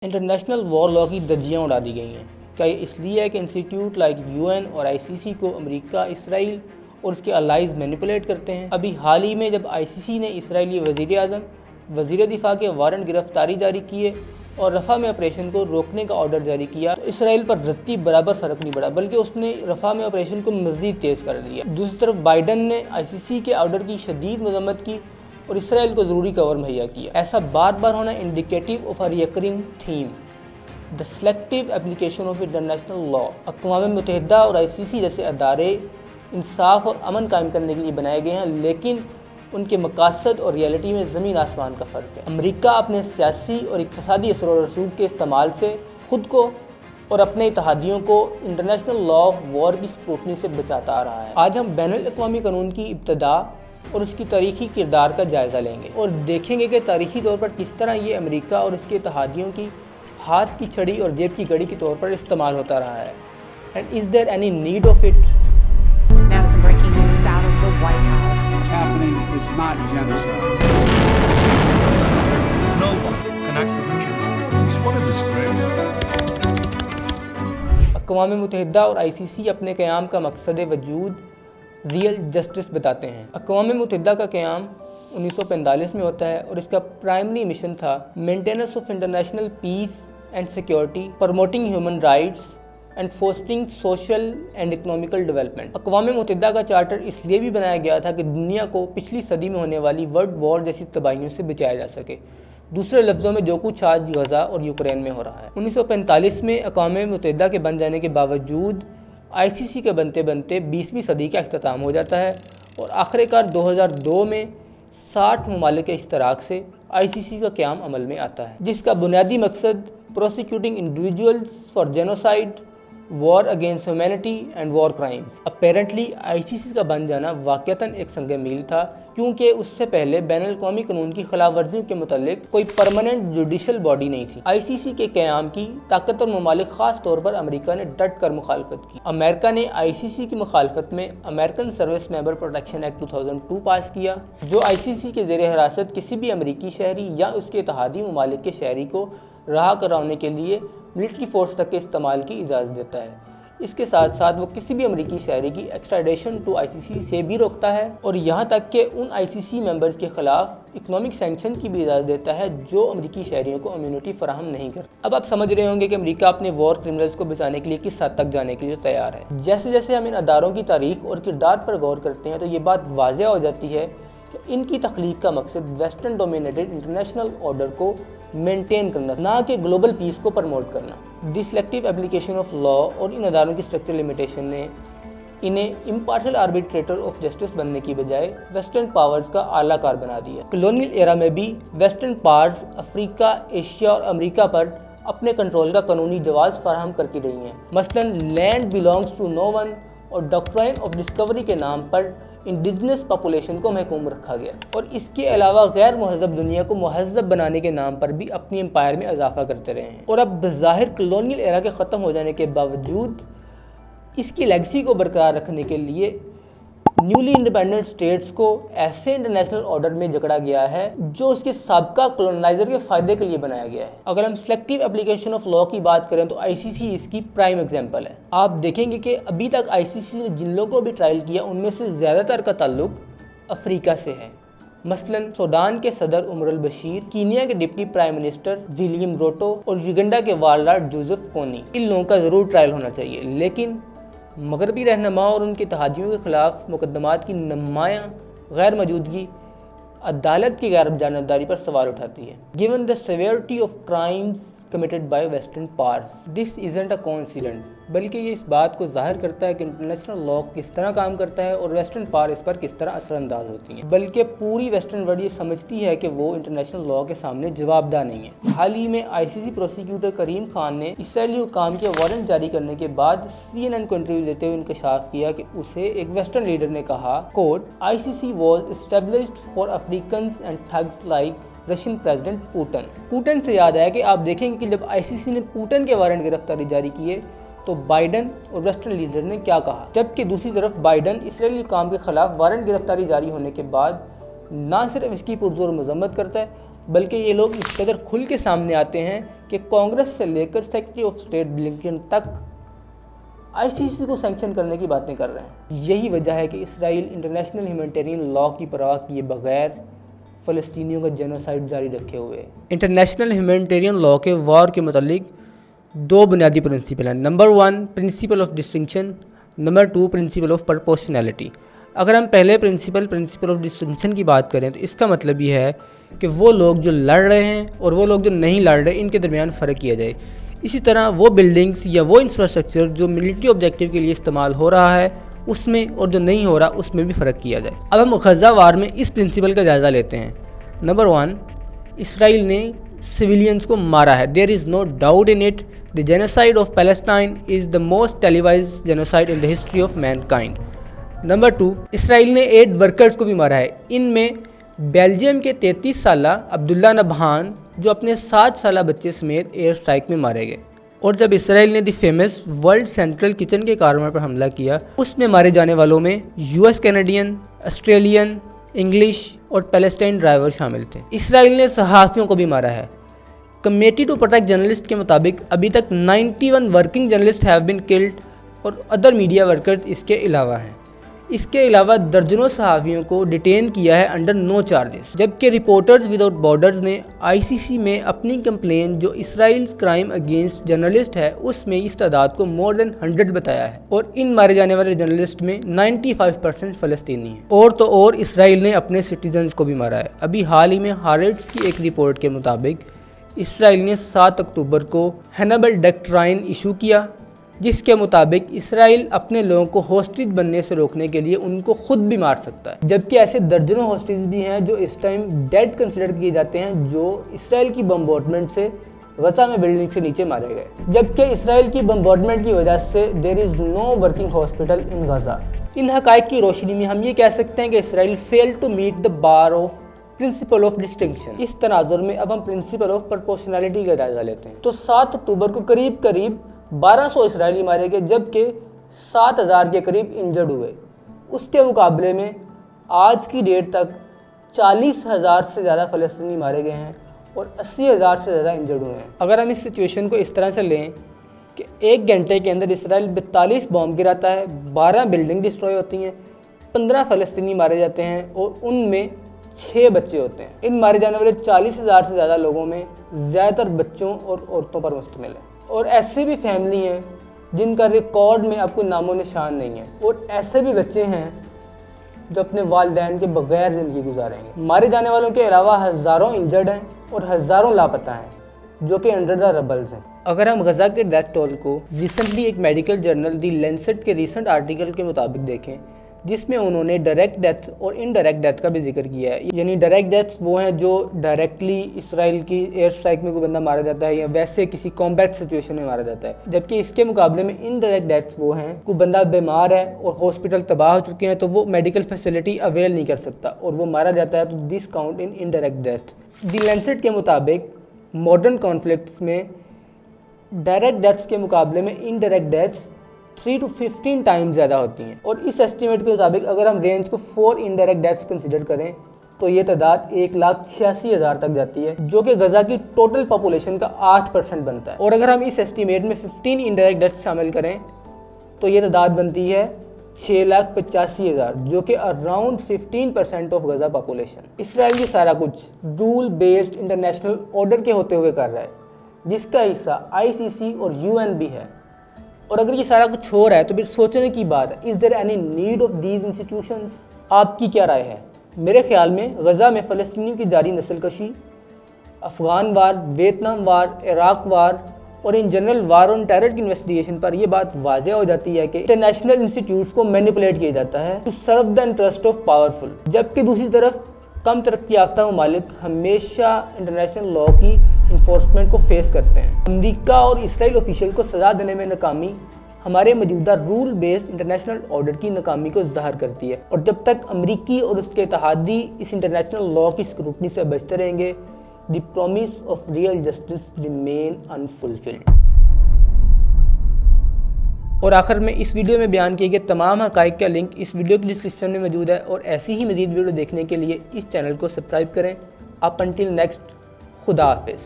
International وار لا کی دھجیاں اڑا دی گئی ہیں۔ کیا یہ اس لیے ہے کہ انسٹیٹیوٹ لائک UN اور ICC کو امریکہ، اسرائیل اور اس کے الائز مینیپولیٹ کرتے ہیں؟ ابھی حال ہی میں جب ICC نے اسرائیلی وزیر اعظم، وزیر دفاع کے وارنٹ گرفتاری جاری کیے اور رفح میں آپریشن کو روکنے کا آرڈر جاری کیا تو اسرائیل پر رتی برابر فرق نہیں پڑا، بلکہ اس نے رفح میں آپریشن کو مزید تیز کر دیا۔ دوسری طرف بائیڈن نے ICC کے آرڈر کی شدید مذمت کی اور اسرائیل کو ضروری کور مہیا کیا۔ ایسا بار بار ہونا indicative of a recurring theme, the selective application of international law. اقوام متحدہ اور ICC جیسے ادارے انصاف اور امن قائم کرنے کے لیے بنائے گئے ہیں، لیکن ان کے مقاصد اور ریئلٹی میں زمین آسمان کا فرق ہے۔ امریکہ اپنے سیاسی اور اقتصادی اثر و رسوخ کے استعمال سے خود کو اور اپنے اتحادیوں کو انٹرنیشنل لا آف وار کی اسکروٹنی سے بچاتا آ رہا ہے۔ آج ہم بین الاقوامی قانون کی ابتدا اور اس کی تاریخی کردار کا جائزہ لیں گے اور دیکھیں گے کہ تاریخی طور پر کس طرح یہ امریکہ اور اس کے اتحادیوں کی ہاتھ کی چھڑی اور جیب کی گھڑی کے طور پر استعمال ہوتا رہا ہے۔ And is there any need of it? Now some breaking news out of the White House. What's happening is not genocide. No one can act with impunity. It's what a disgrace. اقوام متحدہ اور ICC اپنے قیام کا مقصد وجود real justice بتاتے ہیں۔ اقوام متحدہ کا قیام 1945 میں ہوتا ہے اور اس کا پرائمری مشن تھا maintenance of international peace and security, promoting human rights and fostering social and economical development. اقوام متحدہ کا چارٹر اس لیے بھی بنایا گیا تھا کہ دنیا کو پچھلی صدی میں ہونے والی ورلڈ وار جیسی تباہیوں سے بچایا جا سکے۔ دوسرے لفظوں میں جو کچھ آج غزہ اور یوکرین میں ہو رہا ہے۔ 1945 میں اقوام متحدہ کے بن جانے کے باوجود ICC کے بنتے بنتے 20ویں صدی کا اختتام ہو جاتا ہے اور آخر کار 2002 میں 60 ممالک کے اشتراک سے ICC کا قیام عمل میں آتا ہے، جس کا بنیادی مقصد prosecuting individuals for genocide, war against humanity and war crimes. Apparently ICC کا بن جانا واقعتاً ایک سنگ میل تھا، کیونکہ اس سے پہلے بین الاقوامی قانون کی خلاف ورزیوں کے متعلق کوئی پرماننٹ جوڈیشل باڈی نہیں تھی۔ ICC کے قیام کی طاقتور ممالک خاص طور پر امریکہ نے ڈٹ کر مخالفت کی۔ امریکہ نے ICC کی مخالفت میں امریکن سروس ممبر پروٹیکشن ایکٹ 2002 پاس کیا، جو ICC کے زیر حراست کسی بھی امریکی شہری یا اس کے اتحادی ممالک کے شہری کو رہا کرانے کے لیے ملٹری فورس تک کے استعمال کی اجازت دیتا ہے۔ اس کے ساتھ ساتھ وہ کسی بھی امریکی شہری کی ایکسٹراڈیشن ٹو ICC سے بھی روکتا ہے اور یہاں تک کہ ان ICC ممبرز کے خلاف اکنامک سینکشن کی بھی اجازت دیتا ہے جو امریکی شہریوں کو امیونٹی فراہم نہیں کرتا۔ اب آپ سمجھ رہے ہوں گے کہ امریکہ اپنے وار کرمنلز کو بچانے کے لیے کس حد تک جانے کے لیے تیار ہے۔ جیسے جیسے ہم ان اداروں کی تاریخ اور کردار پر غور کرتے ہیں تو یہ بات واضح ہو جاتی ہے کہ ان کی تخلیق کا مقصد ویسٹرن ڈومینیٹڈ انٹرنیشنل آرڈر کو مینٹین کرنا، نہ کہ گلوبل پیس کو پروموٹ کرنا۔ دی سلیکٹیو اپلیکیشن آف لا اور ان اداروں کی اسٹرکچر لمیٹیشن نے انہیں امپارشل آربیٹریٹر آف جسٹس بننے کی بجائے ویسٹرن پاورز کا اعلیٰ کار بنا دیا۔ کلونیل ایرا میں بھی ویسٹرن پاورز افریقہ، ایشیا اور امریکہ پر اپنے کنٹرول کا قانونی جواز فراہم کرتی رہی ہیں۔ مثلاً لینڈ بیلانگز ٹو نو ون اور ڈاکٹرائن آف ڈسکوری کے نام پر انڈیجنس پاپولیشن کو محکوم رکھا گیا، اور اس کے علاوہ غیر مہذب دنیا کو مہذب بنانے کے نام پر بھی اپنی امپائر میں اضافہ کرتے رہے ہیں۔ اور اب بظاہر کلونیل ایرا کے ختم ہو جانے کے باوجود اس کی لیگسی کو برقرار رکھنے کے لیے نیولی انڈیپینڈنٹ اسٹیٹس کو ایسے انٹرنیشنل آرڈر میں جکڑا گیا ہے جو اس کے سابقہ کولونائزر کے فائدے کے لیے بنایا گیا ہے۔ اگر ہم سلیکٹیو اپلیکیشن آف لا کی بات کریں تو ICC اس کی پرائم ایگزامپل ہے۔ آپ دیکھیں گے کہ ابھی تک ICC نے جن لوگوں کو بھی ٹرائل کیا ان میں سے زیادہ تر کا تعلق افریقہ سے ہے۔ مثلاً سوڈان کے صدر عمر البشیر، کینیا کے ڈپٹی پرائم منسٹر ولیم روٹو اور یوگنڈا کے وارلڈ جوزف کونی۔ ان لوگوں کا ضرور ٹرائل ہونا چاہیے، لیکن مغربی رہنما اور ان کے اتحادیوں کے خلاف مقدمات کی نمایاں غیر موجودگی عدالت کی غیر جانبداری پر سوال اٹھاتی ہے۔ Given the severity of crimes committed by Western powers, this isn't a coincidence، بلکہ یہ اس بات کو ظاہر کرتا ہے کہ انٹرنیشنل لا کس طرح کام کرتا ہے اور ویسٹرن پاور اس پر کس طرح اثر انداز ہوتی ہیں، بلکہ پوری ویسٹرن ورلڈ یہ سمجھتی ہے کہ وہ انٹرنیشنل لا کے سامنے جواب دہ نہیں ہے۔ حال ہی میں ICC پروسیکیوٹر کریم خان نے اسرائیلی حکام کے وارنٹ جاری کرنے کے بعد CNN کو انٹرویو دیتے ہوئے انکشاف کیا کہ اسے ایک ویسٹرن لیڈر نے کہا کوٹ ICC was established for Africans and thugs like Russian president Putin سے یاد آیا کہ آپ دیکھیں گے کہ جب ICC نے پوٹن کے وارنٹ گرفتاری جاری کیے تو بائیڈن اور ویسٹرن لیڈر نے کیا کہا، جبکہ دوسری طرف بائیڈن اسرائیلی حکام کے خلاف وارنٹ گرفتاری جاری ہونے کے بعد نہ صرف اس کی پرزور مذمت کرتا ہے بلکہ یہ لوگ اس قدر کھل کے سامنے آتے ہیں کہ کانگریس سے لے کر سیکرٹری آف اسٹیٹ بلنکن تک ICC کو سینکشن کرنے کی باتیں کر رہے ہیں۔ یہی وجہ ہے کہ اسرائیل انٹرنیشنل ہیومینٹیرین لاء کی پرواہ کیے بغیر فلسطینیوں کا جینوسائیڈ جاری رکھے ہوئے۔ انٹرنیشنل ہیومینٹیرین لاء کے وار کے متعلق 2 بنیادی پرنسپل ہیں۔ Number 1 principle of distinction, number 2 principle of proportionality. اگر ہم پہلے پرنسپل آف ڈسٹنکشن کی بات کریں تو اس کا مطلب یہ ہے کہ وہ لوگ جو لڑ رہے ہیں اور وہ لوگ جو نہیں لڑ رہے ان کے درمیان فرق کیا جائے۔ اسی طرح وہ بلڈنگز یا وہ انفراسٹرکچر جو ملٹری آبجیکٹیو کے لیے استعمال ہو رہا ہے اس میں اور جو نہیں ہو رہا اس میں بھی فرق کیا جائے۔ اب ہم غزہ وار میں اس پرنسپل کا جائزہ لیتے ہیں۔ نمبر 1 اسرائیل نے سویلینز کو مارا ہے۔ There is no doubt in it, the genocide of Palestine is the most televised genocide in the history of mankind. Number 2 Israel نے 8 ورکرز کو بھی مارا ہے۔ ان میں بیلجیم کے 33 سالہ عبداللہ نبہان جو اپنے 7 سالہ بچے سمیت ایئر اسٹرائک میں مارے گئے۔ اور جب اسرائیل نے دی فیمس ورلڈ سینٹرل کچن کے کاروبار پر حملہ کیا اس میں مارے جانے والوں میں US کینیڈین، آسٹریلین، انگلش اور پیلسٹائن ڈرائیور شامل تھے۔ اسرائیل نے صحافیوں کو بھی مارا ہے۔ کمیٹی ٹو پروٹیکٹ جرنلسٹ کے مطابق ابھی تک 91 working journalist have been killed اور ادر میڈیا ورکرز اس کے علاوہ ہیں۔ اس کے علاوہ درجنوں صحافیوں کو ڈیٹین کیا ہے انڈر نو چارجز، جبکہ رپورٹرز وداؤٹ بارڈرز نے ICC میں اپنی کمپلین جو اسرائیل کرائم اگینسٹ جرنلسٹ ہے اس میں اس تعداد کو مور دین 100 بتایا ہے، اور ان مارے جانے والے جرنلسٹ میں 95% فلسطینی ہیں۔ اور تو اور اسرائیل نے اپنے سٹیزنز کو بھی مارا ہے۔ ابھی حال ہی میں ہارٹس کی ایک رپورٹ کے مطابق اسرائیل نے 7 اکتوبر کو ہینبل ڈکٹرائن ایشو کیا جس کے مطابق اسرائیل اپنے لوگوں کو ہوسٹیج بننے سے روکنے کے لیے ان کو خود بھی مار سکتا ہے، جبکہ ایسے درجنوں ہوسٹیج بھی ہیں جو اس ٹائم ڈیڈ کنسیڈر کیے جاتے ہیں جو اسرائیل کی بمبارڈمنٹ سے غزہ میں بلڈنگ سے نیچے مارے گئے، جبکہ اسرائیل کی بمبارڈمنٹ کی وجہ سے there is no working hospital in Gaza. ان حقائق کی روشنی میں ہم یہ کہہ سکتے ہیں کہ Israel fail to meet the bar of principle of distinction. اس تناظر میں اب ہم پرنسپل آف پرپورشنالٹی کا جائزہ لیتے ہیں۔ تو 7 اکتوبر کو قریب 1200 اسرائیلی مارے گئے جبکہ 7000 کے قریب انجرڈ ہوئے۔ اس کے مقابلے میں آج کی ڈیٹ تک 40,000 سے زیادہ فلسطینی مارے گئے ہیں اور 80,000 سے زیادہ انجرڈ ہوئے ہیں۔ اگر ہم اس سچویشن کو اس طرح سے لیں کہ 1 گھنٹے کے اندر اسرائیل 42 بام گراتا ہے، 12 بلڈنگ ڈسٹروائے ہوتی ہیں، 15 فلسطینی مارے جاتے ہیں اور ان میں 6 بچے ہوتے ہیں۔ ان مارے جانے والے 40,000 سے زیادہ لوگوں میں زیادہ تر بچوں اور عورتوں پر مشتمل ہے، اور ایسے بھی فیملی ہیں جن کا ریکارڈ میں اب کوئی نام و نشان نہیں ہے، اور ایسے بھی بچے ہیں جو اپنے والدین کے بغیر زندگی گزاریں گے۔ مارے جانے والوں کے علاوہ ہزاروں انجرڈ ہیں اور ہزاروں لاپتہ ہیں جو کہ انڈر دا ربلز ہیں۔ اگر ہم غزہ کے ڈیتھ ٹول کو ریسنٹلی ایک میڈیکل جرنل دی لینسٹ کے ریسنٹ آرٹیکل کے مطابق دیکھیں جس میں انہوں نے ڈائریکٹ ڈیتھ اور انڈائریکٹ ڈیتھ کا بھی ذکر کیا ہے، یعنی ڈائریکٹ ڈیتھس وہ ہیں جو ڈائریکٹلی اسرائیل کی ایئر اسٹرائک میں کوئی بندہ مارا جاتا ہے یا ویسے کسی کمبیٹ سچویشن میں مارا جاتا ہے، جبکہ اس کے مقابلے میں انڈائریکٹ ڈیتھس وہ ہیں کوئی بندہ بیمار ہے اور ہاسپٹل تباہ ہو چکے ہیں تو وہ میڈیکل فیسلٹی اویل نہیں کر سکتا اور وہ مارا جاتا ہے، تو دس کاؤنٹ ان انڈائریکٹ ڈیتھ۔ دی لینسٹ کے مطابق ماڈرن کانفلکٹس میں ڈائریکٹ ڈیتھس کے مقابلے میں انڈائریکٹ ڈیتھس 3 to 15 ٹائم زیادہ ہوتی ہیں، اور اس ایسٹیمیٹ کے مطابق اگر ہم رینج کو 4 انڈائریکٹ ڈیتھس کنسیڈر کریں تو یہ تعداد 1,86,000 تک جاتی ہے، جو کہ غزہ کی ٹوٹل پاپولیشن کا 8% بنتا ہے۔ اور اگر ہم اس ایسٹیمیٹ میں 15 انڈائریکٹ ڈیتھس شامل کریں تو یہ تعداد بنتی ہے 6,85,000، جو کہ اراؤنڈ 15% آف غزہ پاپولیشن۔ اسرائیل یہ سارا کچھ رول بیسڈ انٹرنیشنل آرڈر کے ہوتے ہوئے کر رہا ہے جس کا حصہ ICC اور UN بھی ہے، اور اگر یہ سارا کچھ ہو رہا ہے تو پھر سوچنے کی بات ہے، is there any need of these institutions? آپ کی کیا رائے ہے؟ میرے خیال میں غزہ میں فلسطینیوں کی جاری نسل کشی، Afghan war, Vietnam war, Iraq war اور ان جنرل وار آن ٹیرر کی انویسٹیگیشن پر یہ بات واضح ہو جاتی ہے کہ انٹرنیشنل انسٹیٹیوٹس کو مینیپولیٹ کیا جاتا ہے to serve the interest of powerful, جبکہ دوسری طرف کم ترقی یافتہ ممالک ہمیشہ انٹرنیشنل لاء کی انفورسمنٹ کو فیس کرتے ہیں۔ امریکہ اور اسرائیل آفیشیل کو سزا دینے میں ناکامی ہمارے موجودہ رول بیسڈ انٹرنیشنل آرڈر کی ناکامی کو ظاہر کرتی ہے، اور جب تک امریکی اور اس کے اتحادی اس انٹرنیشنل لاء کی اسکروٹنی سے بچتے رہیں گے، the promise of real justice remain unfulfilled. اور آخر میں اس ویڈیو میں بیان کیے گئے تمام حقائق کا لنک اس ویڈیو کی ڈسکرپشن میں موجود ہے، اور ایسی ہی مزید ویڈیو دیکھنے کے لیے اس چینل کو سبسکرائب کریں۔ اپ انٹل نیکسٹ خدا حافظ.